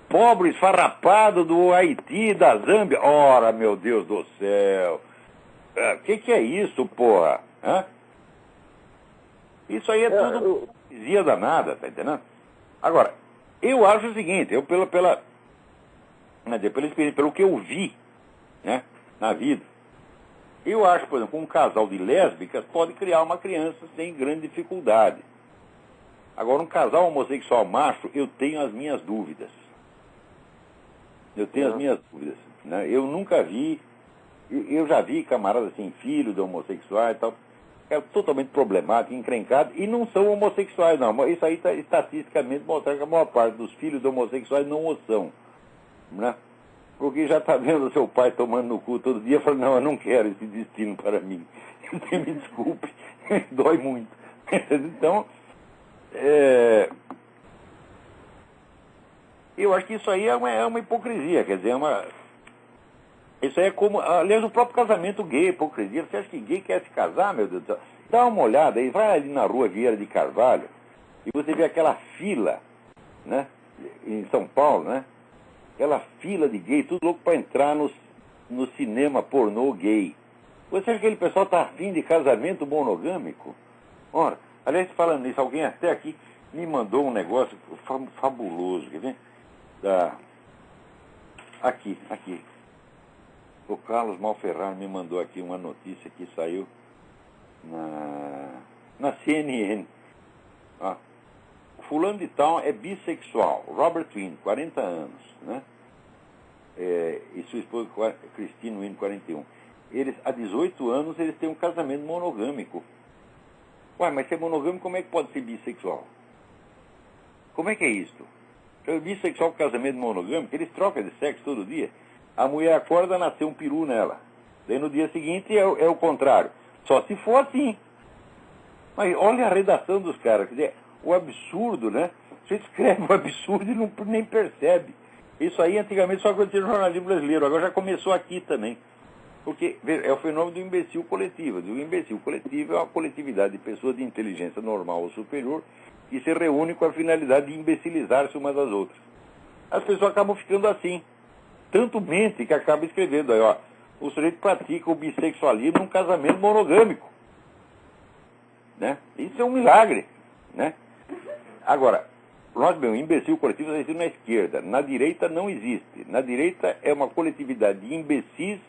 pobre esfarrapado do Haiti, da Zâmbia? Ora, meu Deus do céu! Que é isso, porra? Isso aí é tudo poesia danada, tá entendendo? Agora, eu acho o seguinte, pela experiência, pelo que eu vi, né, na vida, eu acho, por exemplo, um casal de lésbicas pode criar uma criança sem grande dificuldade. Agora, um casal homossexual macho, eu tenho as minhas dúvidas. Né? Eu nunca vi, eu já vi camaradas assim, filhos de homossexuais e tal, é totalmente problemático, encrencado, e não são homossexuais, não. Isso aí está estatisticamente mostrando que a maior parte dos filhos de homossexuais não o são. Né? Porque já está vendo o seu pai tomando no cu todo dia e fala, não, eu não quero esse destino para mim. Você me desculpe, dói muito. Então, eu acho que isso aí é uma hipocrisia, quer dizer, isso aí é como, aliás, o próprio casamento gay é hipocrisia. Você acha que gay quer se casar, meu Deus do céu? Dá uma olhada aí, vai ali na rua Vieira de Carvalho e você vê aquela fila, né, em São Paulo, né, aquela fila de gay, tudo louco para entrar no cinema pornô gay. Você acha que aquele pessoal está afim de casamento monogâmico? Ora, aliás, falando nisso, alguém até aqui me mandou um negócio fabuloso, quer ver? Aqui. O Carlos Malferrari me mandou aqui uma notícia que saiu na CNN. fulano de tal é bissexual, Robert Wynne, 40 anos, né? E sua esposa Christine Wynne, 41. Eles, há 18 anos, eles têm um casamento monogâmico. Ué, mas se é monogâmico, como é que pode ser bissexual? Como é que é isso? Então, bissexual com casamento monogâmico, eles trocam de sexo todo dia. A mulher acorda, nasceu um peru nela. Daí no dia seguinte é o contrário. Só se for assim. Mas olha a redação dos caras. Quer dizer, o absurdo, né? Você escreve o absurdo e nem percebe. Isso aí antigamente só acontecia no jornalismo brasileiro. Agora já começou aqui também. Porque é o fenômeno do imbecil coletivo. O imbecil coletivo é uma coletividade de pessoas de inteligência normal ou superior que se reúne com a finalidade de imbecilizar-se umas das outras. As pessoas acabam ficando assim. Tanto mente que acaba escrevendo aí, ó, o sujeito pratica o bissexualismo num casamento monogâmico. Né? Isso é um milagre. Né? Agora, nós, bem, o imbecil coletivo existe na esquerda. Na direita não existe. Na direita é uma coletividade de imbecis,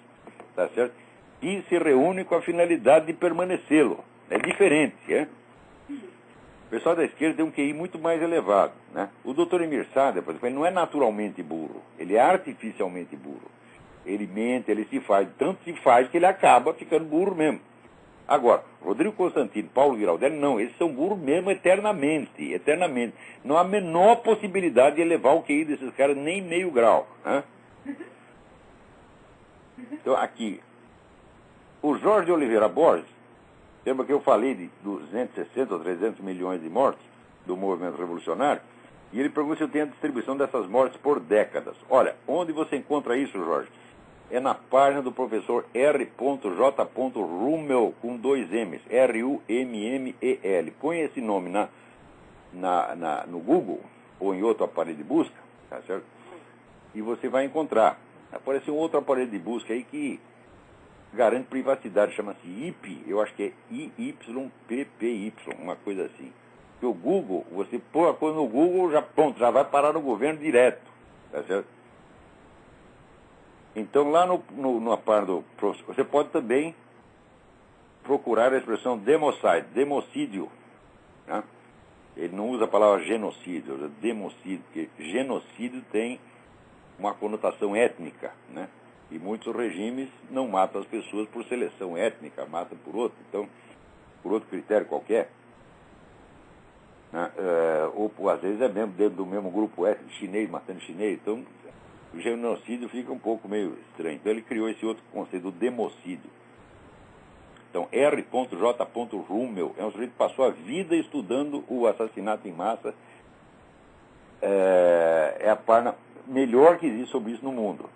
tá certo? Que se reúne com a finalidade de permanecê-lo. É diferente, é? O pessoal da esquerda tem um QI muito mais elevado, né? O Dr. Emir Sader, por exemplo, ele não é naturalmente burro, ele é artificialmente burro. Ele mente, ele se faz, tanto se faz que ele acaba ficando burro mesmo. Agora, Rodrigo Constantino, Paulo Giraldelli, não, eles são burros mesmo eternamente, eternamente. Não há a menor possibilidade de elevar o QI desses caras nem meio grau, né? Então, aqui, o Jorge Oliveira Borges, lembra que eu falei de 260 ou 300 milhões de mortes do movimento revolucionário? E ele pergunta se eu tenho a distribuição dessas mortes por décadas. Olha, onde você encontra isso, Jorge? É na página do professor R.J. Rummel, com 2 M's, R-U-M-M-E-L. Põe esse nome no Google, ou em outro aparelho de busca, tá certo? E você vai encontrar. Apareceu um outro aparelho de busca aí que garante privacidade, chama-se IP, eu acho que é IYPPY, uma coisa assim. Porque o Google, você põe a coisa no Google, já pronto, já vai parar no governo direto, tá certo? Então lá na parte do professor, você pode também procurar a expressão democide, democídio, né? Ele não usa a palavra genocídio, usa democídio, porque genocídio tem uma conotação étnica, né? E muitos regimes não matam as pessoas por seleção étnica, matam por outro, então, por outro critério qualquer. Né? Ou às vezes é mesmo dentro do mesmo grupo étnico, chinês matando chinês, então o genocídio fica um pouco meio estranho. Então ele criou esse outro conceito, o democídio. Então R.J. Rummel é um sujeito que passou a vida estudando o assassinato em massa. É a página melhor que existe sobre isso no mundo.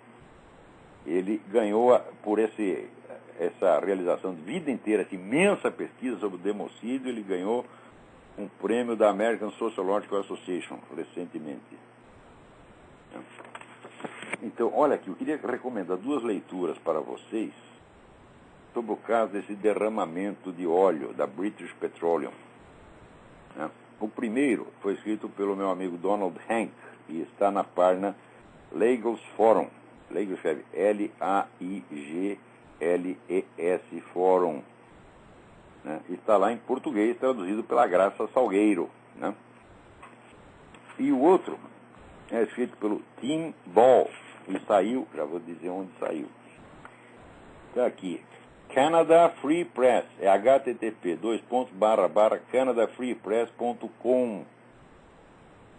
Ele ganhou, por essa realização de vida inteira, essa imensa pesquisa sobre o democídio, ele ganhou um prêmio da American Sociological Association recentemente. Então, olha aqui, eu queria recomendar 2 leituras para vocês sobre o caso desse derramamento de óleo da British Petroleum. O primeiro foi escrito pelo meu amigo Donald Hank e está na página Lagos Forum. Lagos escreve L-A-I-G-L-E-S Forum. Né? Está lá em português, traduzido pela Graça Salgueiro. Né? E o outro é escrito pelo Tim Ball e saiu, já vou dizer onde saiu. Está aqui, Canada Free Press, é http //canadafreepress.com.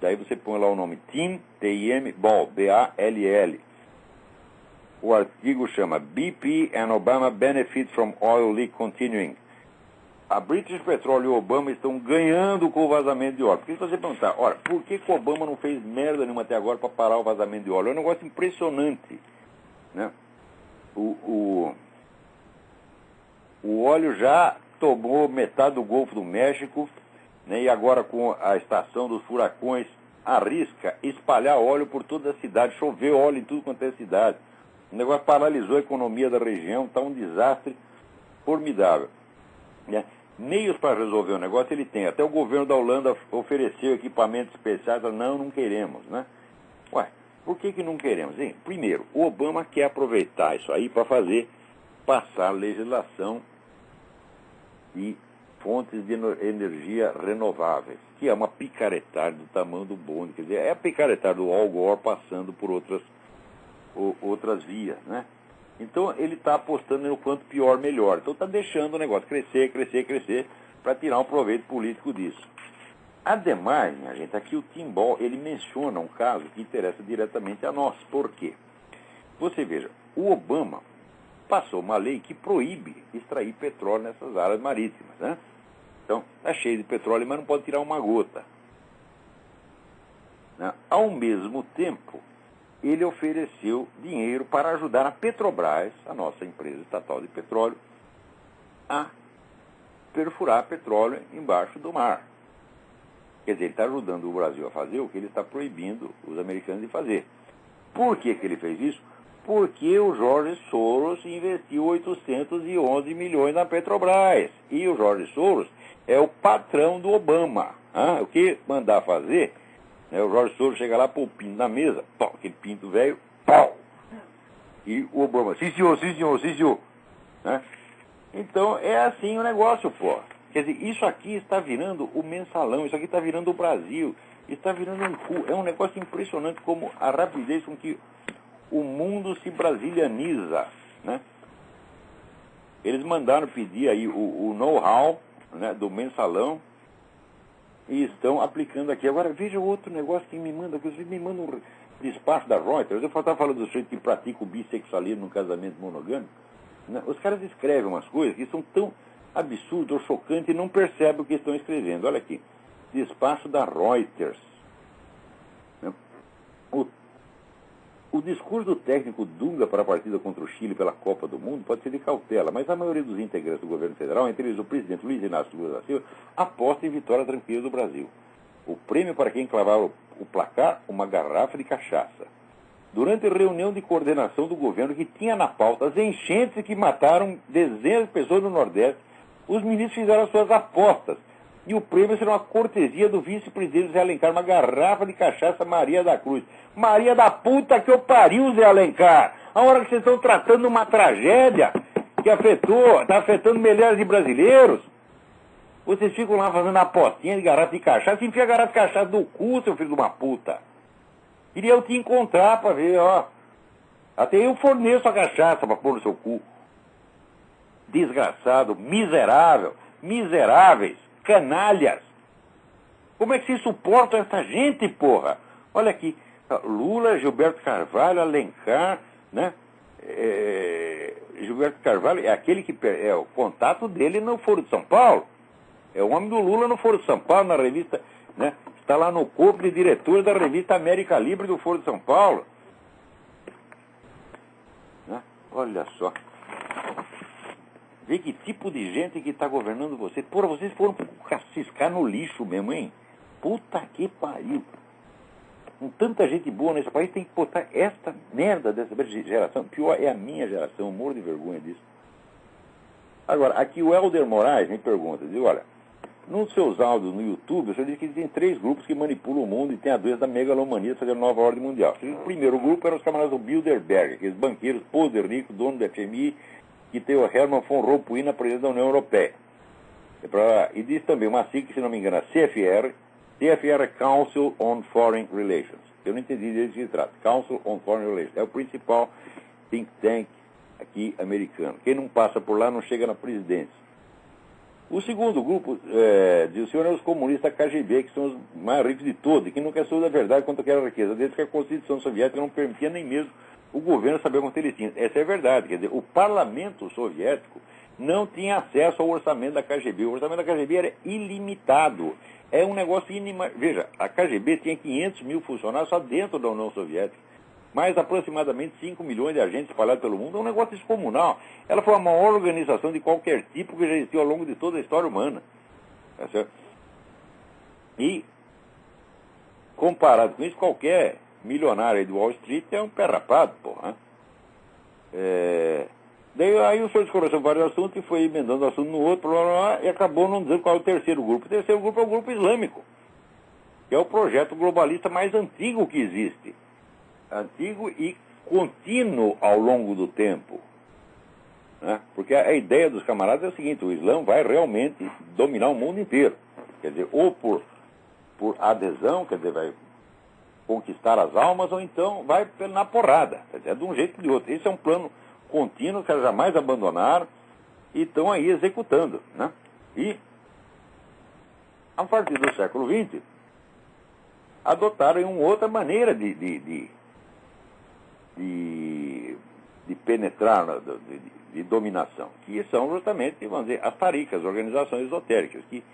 Daí você põe lá o nome Tim, T-I-M, Ball, B-A-L-L. O artigo chama BP and Obama Benefit from Oil Leak Continuing. A British Petroleum e o Obama estão ganhando com o vazamento de óleo. Porque se você perguntar, olha, por que o Obama não fez merda nenhuma até agora para parar o vazamento de óleo? É um negócio impressionante. Né? O óleo já tomou metade do Golfo do México, né, e agora com a estação dos furacões arrisca espalhar óleo por toda a cidade, chover óleo em tudo quanto é cidade. O negócio paralisou a economia da região, está um desastre formidável. Né? Meios para resolver o negócio ele tem. Até o governo da Holanda ofereceu equipamentos especiais, não queremos. Né? Ué, por que não queremos? Hein? Primeiro, o Obama quer aproveitar isso aí para passar legislação e fontes de energia renováveis, que é uma picaretagem do tamanho do bonde. Quer dizer, é a picaretagem do Al Gore passando por outras vias, né? Então, ele está apostando no quanto pior, melhor. Então, está deixando o negócio crescer, para tirar um proveito político disso. Ademais, minha gente, aqui o Tim Ball, ele menciona um caso que interessa diretamente a nós. Por quê? Você veja, o Obama passou uma lei que proíbe extrair petróleo nessas áreas marítimas, né? Então, está cheio de petróleo, mas não pode tirar uma gota, né? Ao mesmo tempo, ele ofereceu dinheiro para ajudar a Petrobras, a nossa empresa estatal de petróleo, a perfurar petróleo embaixo do mar. Quer dizer, ele está ajudando o Brasil a fazer o que ele está proibindo os americanos de fazer. Por que ele fez isso? Porque o George Soros investiu 811 milhões na Petrobras. E o George Soros é o patrão do Obama. O que mandar fazer, né, o George Soros chega lá, pô, o pinto na mesa, pau, aquele pinto velho, pau. E o Obama, sim senhor. Né? Então, é assim o negócio, pô. Quer dizer, isso aqui está virando o mensalão, isso aqui está virando o Brasil, está virando um cu. É um negócio impressionante como a rapidez com que o mundo se brasilianiza, né? Eles mandaram pedir aí o know-how, né, do mensalão e estão aplicando aqui. Agora, veja outro negócio que me manda, vocês me mandam um despacho da Reuters. Eu estava falando do sujeito que pratica o bissexualismo no casamento monogâmico, né? Os caras escrevem umas coisas que são tão absurdas ou chocantes e não percebem o que estão escrevendo. Olha aqui, despacho da Reuters. O discurso do técnico Dunga para a partida contra o Chile pela Copa do Mundo pode ser de cautela, mas a maioria dos integrantes do governo federal, entre eles o presidente Luiz Inácio Lula da Silva, aposta em vitória tranquila do Brasil. O prêmio para quem clavar o placar, uma garrafa de cachaça. Durante a reunião de coordenação do governo que tinha na pauta as enchentes que mataram dezenas de pessoas no Nordeste, os ministros fizeram as suas apostas. E o prêmio será uma cortesia do vice-presidente Zé Alencar, uma garrafa de cachaça Maria da Cruz. Maria da puta que eu pariu, Zé Alencar! A hora que vocês estão tratando uma tragédia que está afetando milhares de brasileiros, vocês ficam lá fazendo apostinha de garrafa de cachaça, enfia a garrafa de cachaça do cu, seu filho de uma puta. Queria eu te encontrar para ver, ó. Até eu forneço a cachaça para pôr no seu cu. Desgraçado, miserável, miseráveis, canalhas. Como é que vocês suportam essa gente, porra? Olha aqui, Lula, Gilberto Carvalho, Alencar, né? Gilberto Carvalho é aquele que é o contato dele no Foro de São Paulo. É o homem do Lula no Foro de São Paulo, na revista, né? Está lá no corpo de diretores da revista América Livre do Foro de São Paulo. Né? Olha só. Vê que tipo de gente que está governando você. Porra, vocês foram ciscar no lixo mesmo, hein? Puta que pariu. Com tanta gente boa nesse país, tem que botar esta merda dessa geração. Pior é a minha geração, eu morro de vergonha disso. Agora, aqui o Helder Moraes me pergunta, diz, olha, nos seus áudios no YouTube, o senhor diz que existem 3 grupos que manipulam o mundo e tem a doença da megalomania de fazer a nova ordem mundial. O primeiro grupo eram os camaradas do Bilderberg, aqueles banqueiros podres ricos, dono da FMI, que tem o Herman von Rompuy na presidência da União Europeia. E diz também uma sigla que, se não me engano, é CFR é Council on Foreign Relations. Eu não entendi direito do que se trata. Council on Foreign Relations. É o principal think tank aqui americano. Quem não passa por lá não chega na presidência. O segundo grupo, diz o senhor, é os comunistas da KGB, que são os mais ricos de todos, e que nunca soube da verdade quanto à riqueza, desde que a Constituição Soviética não permitia nem mesmo o governo saber quanto ele tinha. Essa é a verdade. Quer dizer, o parlamento soviético não tinha acesso ao orçamento da KGB. O orçamento da KGB era ilimitado. É um negócio inimaginável. Veja, a KGB tinha 500 mil funcionários só dentro da União Soviética. Mais aproximadamente 5 milhões de agentes espalhados pelo mundo. É um negócio descomunal. Ela foi a maior organização de qualquer tipo que já existiu ao longo de toda a história humana. Tá certo? E, comparado com isso, qualquer milionário aí do Wall Street é um pé rapado, porra. Daí aí o senhor discorreu vários assuntos e foi emendando um assunto no outro, e acabou não dizendo qual é o terceiro grupo. O terceiro grupo é o grupo islâmico, que é o projeto globalista mais antigo que existe. Antigo e contínuo ao longo do tempo. né? Porque a ideia dos camaradas é o seguinte: o Islã vai realmente dominar o mundo inteiro. Quer dizer, ou por adesão, quer dizer, vai conquistar as almas, ou então vai na porrada. Quer dizer, é de um jeito ou de outro. Esse é um plano contínuo que eles jamais abandonaram e estão aí executando, né? E, a partir do século XX, adotaram uma outra maneira de penetrar, de dominação, que são justamente, vamos dizer, as taricas, as organizações esotéricas, que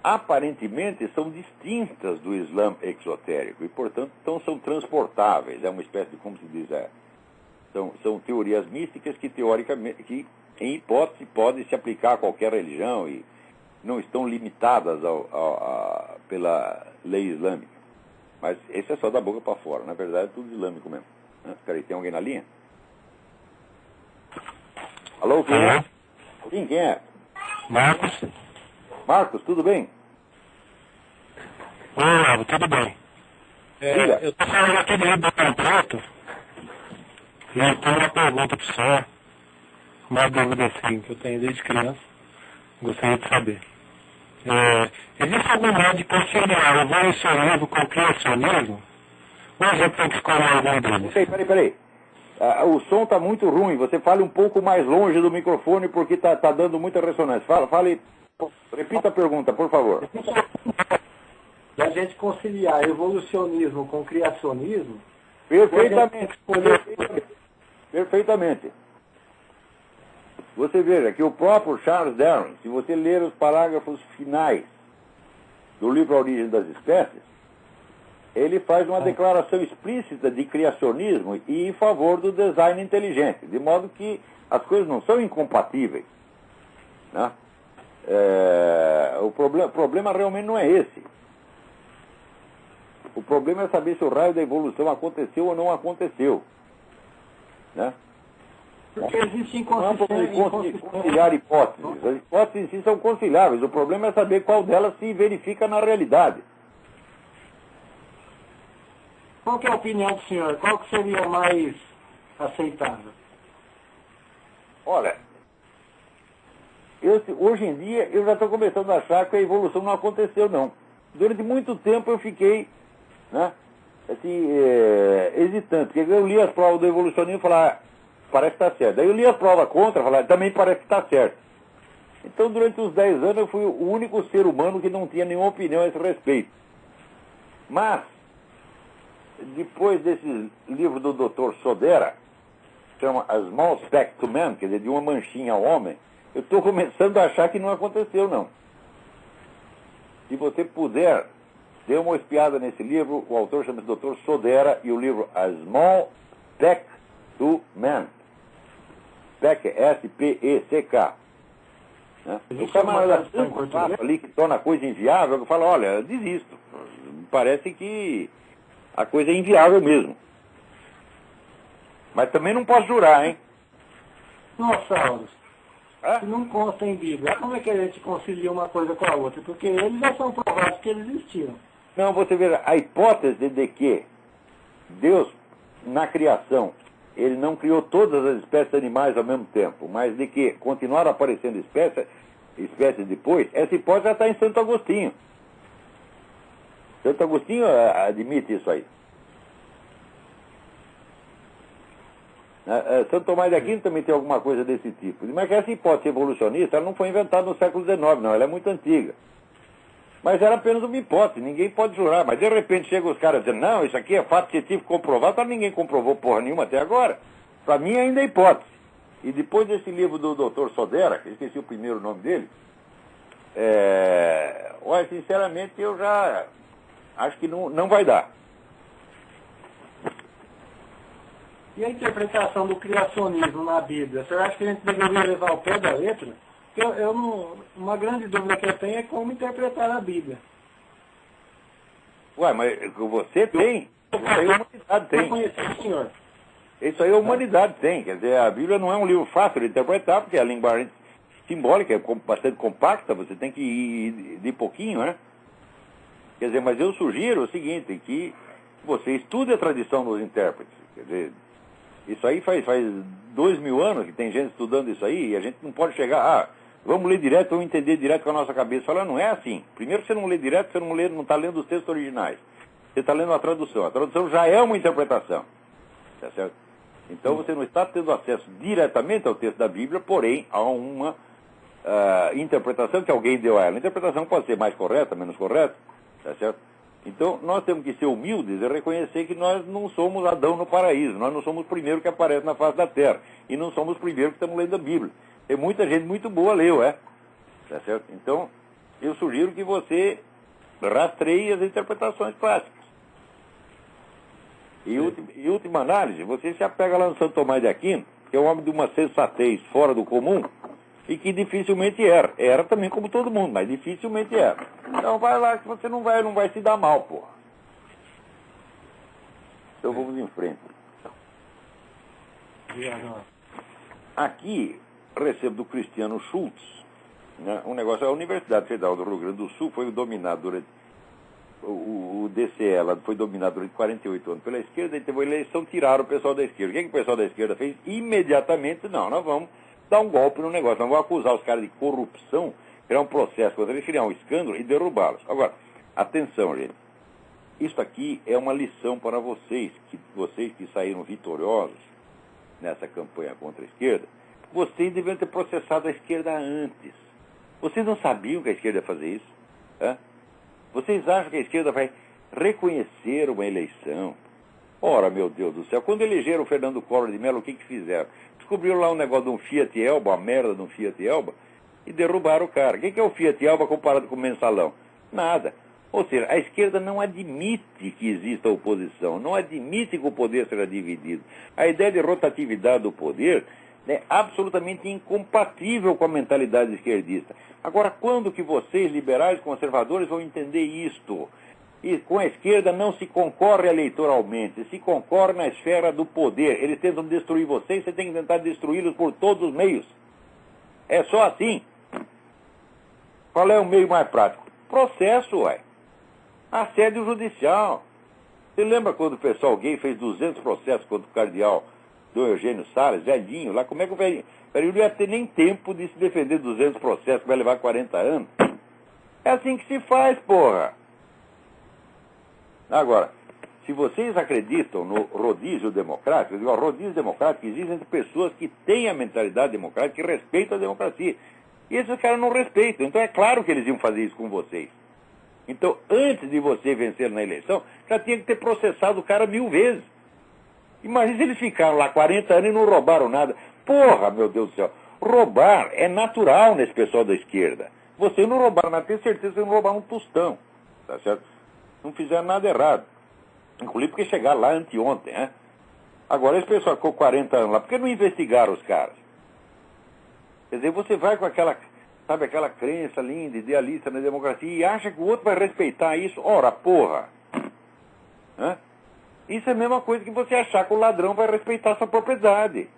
aparentemente são distintas do Islã exotérico e, portanto, então são transportáveis. É uma espécie de, como se diz, são teorias místicas que, teoricamente, que, em hipótese, podem se aplicar a qualquer religião e não estão limitadas pela lei islâmica. Mas esse é só da boca para fora. Na verdade, é tudo islâmico mesmo. Espera aí, tem alguém na linha? Alô, quem é? Sim, quem é? Marcos. Marcos, tudo bem? Oi, Olavo, tudo bem. Eu estou falando aqui do Ribeirão Preto e eu tenho uma pergunta para o senhor, uma dúvida assim que eu tenho desde criança, gostaria de saber. Existe algum modo de conciliar o evolucionismo com o criacionismo? Ou a gente tem que escolher algum deles? Peraí. O som está muito ruim. Você fale um pouco mais longe do microfone porque está dando muita ressonância. Fale, repita a pergunta, por favor. E a gente conciliar evolucionismo com criacionismo? Perfeitamente. Você veja que o próprio Charles Darwin, se você ler os parágrafos finais do livro A Origem das Espécies, ele faz uma declaração explícita de criacionismo e em favor do design inteligente, de modo que as coisas não são incompatíveis, né? O problema realmente não é esse. O problema é saber se o raio da evolução aconteceu ou não aconteceu, né? Porque existe conciliar hipóteses. As hipóteses em si são conciliáveis. O problema é saber qual delas se verifica na realidade. Qual que é a opinião do senhor? Qual que seria mais aceitável? Olha, hoje em dia eu já estou começando a achar que a evolução não aconteceu, não. Durante muito tempo eu fiquei, né, assim, hesitante. Porque eu li as provas do evolucionismo e falava, parece que está certo. Daí eu li a prova contra e falava, também parece que está certo. Então, durante uns 10 anos, eu fui o único ser humano que não tinha nenhuma opinião a esse respeito. Mas, depois desse livro do Dr. Sodera, chama A Small Speck to Man, quer dizer, de uma manchinha ao homem, eu estou começando a achar que não aconteceu, não. Se você puder, dê uma espiada nesse livro. O autor chama-se Dr. Sodera e o livro A Small Speck to Man. Speck, S-P-E-C-K. Né? O camarada ali que torna a coisa inviável, eu falo, olha, eu desisto. Parece que a coisa é inviável mesmo. Mas também não posso jurar, hein? Nossa, Saulos, se não consta em Bíblia, como é que a gente concilia uma coisa com a outra? Porque eles já são provados que eles existiram. Não, você vê, a hipótese de que Deus, na criação, ele não criou todas as espécies de animais ao mesmo tempo, mas de que continuaram aparecendo espécies depois, essa hipótese já está em Santo Agostinho. Santo Agostinho admite isso aí. Santo Tomás de Aquino também tem alguma coisa desse tipo. Mas essa hipótese evolucionista ela não foi inventada no século XIX, não. Ela é muito antiga. Mas era apenas uma hipótese, ninguém pode jurar. Mas de repente chegam os caras dizendo, não, isso aqui é fato científico comprovado, mas ninguém comprovou porra nenhuma até agora. Para mim ainda é hipótese. E depois desse livro do Dr. Sodera, que eu esqueci o primeiro nome dele, olha, sinceramente eu já acho que não vai dar. E a interpretação do criacionismo na Bíblia? Você acha que a gente deveria levar ao pé da letra? Uma grande dúvida que eu tenho é como interpretar a Bíblia. Ué, mas você tem. Isso aí a humanidade tem. Eu conheci o senhor. Isso aí a humanidade tem. Quer dizer, a Bíblia não é um livro fácil de interpretar, porque a linguagem simbólica é bastante compacta, você tem que ir de pouquinho, né? Quer dizer, mas eu sugiro o seguinte, que você estude a tradição dos intérpretes. Quer dizer, Isso aí faz 2000 anos que tem gente estudando isso aí, e a gente não pode chegar, vamos ler direto, vamos entender direto com a nossa cabeça. Fala, não é assim. Primeiro você não lê direto, você não está lendo os textos originais. Você está lendo a tradução. A tradução já é uma interpretação. Tá certo? Então você não está tendo acesso diretamente ao texto da Bíblia, porém há uma interpretação que alguém deu a ela. A interpretação pode ser mais correta, menos correta, tá certo? Então nós temos que ser humildes e reconhecer que nós não somos Adão no paraíso, nós não somos o primeiro que aparece na face da terra, e não somos os primeiros que estamos lendo a Bíblia. Tem muita gente muito boa leu, tá certo? Então eu sugiro que você rastreie as interpretações clássicas. E em última análise, você se apega lá no Santo Tomás de Aquino, que é um homem de uma sensatez fora do comum, e que dificilmente era. Era também como todo mundo, mas dificilmente era. Então vai lá que você não vai se dar mal, porra. Então vamos em frente. Aqui, recebo do Cristiano Schultz, né, um negócio, a Universidade Federal do Rio Grande do Sul foi dominada durante, o DCE lá foi dominado durante 48 anos pela esquerda, e teve uma eleição, tiraram o pessoal da esquerda. O que o pessoal da esquerda fez? Imediatamente, nós vamos dar um golpe no negócio, nós vamos acusar os caras de corrupção, criar um processo contra eles, criar um escândalo e derrubá-los. Agora, atenção, gente, isso aqui é uma lição para vocês que saíram vitoriosos nessa campanha contra a esquerda. Vocês deviam ter processado a esquerda antes. Vocês não sabiam que a esquerda ia fazer isso? Vocês acham que a esquerda vai reconhecer uma eleição? Ora, meu Deus do céu, quando elegeram o Fernando Collor de Mello, o que fizeram? Descobriram lá um negócio de um Fiat Elba, uma merda de um Fiat Elba, e derrubaram o cara. O que é o Fiat Elba comparado com o mensalão? Nada. Ou seja, a esquerda não admite que exista oposição, não admite que o poder seja dividido. A ideia de rotatividade do poder é absolutamente incompatível com a mentalidade esquerdista. Agora, quando que vocês, liberais conservadores, vão entender isto? E com a esquerda não se concorre eleitoralmente, se concorre na esfera do poder. Eles tentam destruir vocês, você tem que tentar destruí-los por todos os meios. É só assim. Qual é o meio mais prático? Processo, assédio judicial. Você lembra quando o pessoal gay fez 200 processos contra o cardeal do Eugênio Salles, velhinho, lá? Como é que o velhinho não ia ter nem tempo de se defender 200 processos, que vai levar 40 anos? É assim que se faz, porra. Agora, se vocês acreditam no rodízio democrático, eu digo, o rodízio democrático existe entre pessoas que têm a mentalidade democrática, que respeitam a democracia. E esses caras não respeitam. Então é claro que eles iam fazer isso com vocês. Então, antes de você vencer na eleição, já tinha que ter processado o cara 1000 vezes. Imagina se eles ficaram lá 40 anos e não roubaram nada. Porra, meu Deus do céu. Roubar é natural nesse pessoal da esquerda. Vocês não roubaram, mas tenho certeza que vocês não roubaram um tostão. Tá certo? Não fizeram nada errado. Inclusive porque chegaram lá anteontem, Agora, esse pessoal ficou 40 anos lá, por que não investigaram os caras? Quer dizer, você vai com aquela crença linda, idealista na democracia, e acha que o outro vai respeitar isso. Ora, porra! Isso é a mesma coisa que você achar que o ladrão vai respeitar sua propriedade.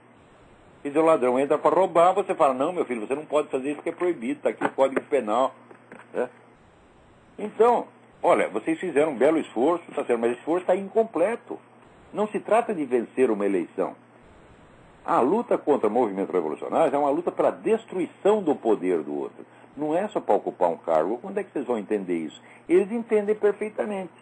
Quer dizer, o ladrão entra para roubar, você fala, não, meu filho, você não pode fazer isso porque é proibido, está aqui o Código Penal. Então, olha, vocês fizeram um belo esforço, tá certo, mas esse esforço está incompleto. Não se trata de vencer uma eleição. A luta contra movimentos revolucionários é uma luta para a destruição do poder do outro. Não é só para ocupar um cargo. Quando é que vocês vão entender isso? Eles entendem perfeitamente.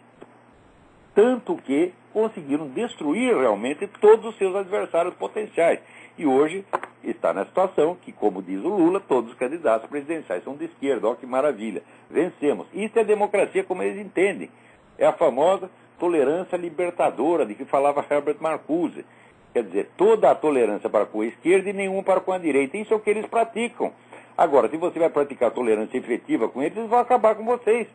Tanto que conseguiram destruir realmente todos os seus adversários potenciais. E hoje está na situação que, como diz o Lula, todos os candidatos presidenciais são de esquerda. Olha que maravilha. Vencemos. Isso é democracia como eles entendem. É a famosa tolerância libertadora de que falava Herbert Marcuse. Quer dizer, toda a tolerância para com a esquerda e nenhuma para com a direita. Isso é o que eles praticam. Agora, se você vai praticar tolerância efetiva com eles vão acabar com vocês.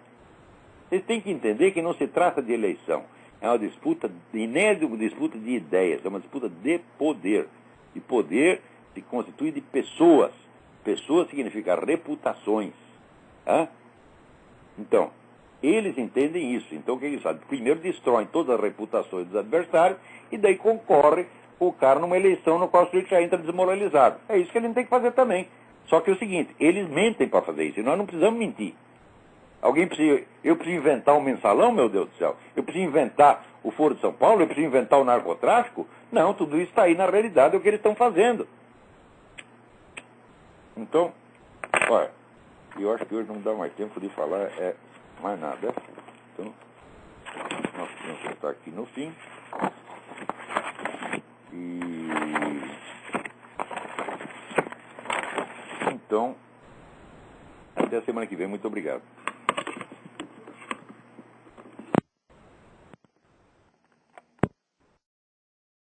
Vocês têm que entender que não se trata de eleição. É uma disputa, e nem é uma disputa de ideias, é uma disputa de poder. E poder se constitui de pessoas. Pessoas significa reputações. Então, eles entendem isso. Então, o que eles fazem? Primeiro destroem todas as reputações dos adversários e daí concorre com o cara numa eleição no qual o sujeito já entra desmoralizado. É isso que ele tem que fazer também. Só que é o seguinte, eles mentem para fazer isso e nós não precisamos mentir. Eu preciso inventar um mensalão, meu Deus do céu. Eu preciso inventar o Foro de São Paulo, eu preciso inventar o narcotráfico. Não, tudo isso está aí na realidade, é o que eles estão fazendo. Então, olha, eu acho que hoje não dá mais tempo de falar mais nada. Então, nós vamos estar aqui no fim. E então, até a semana que vem. Muito obrigado.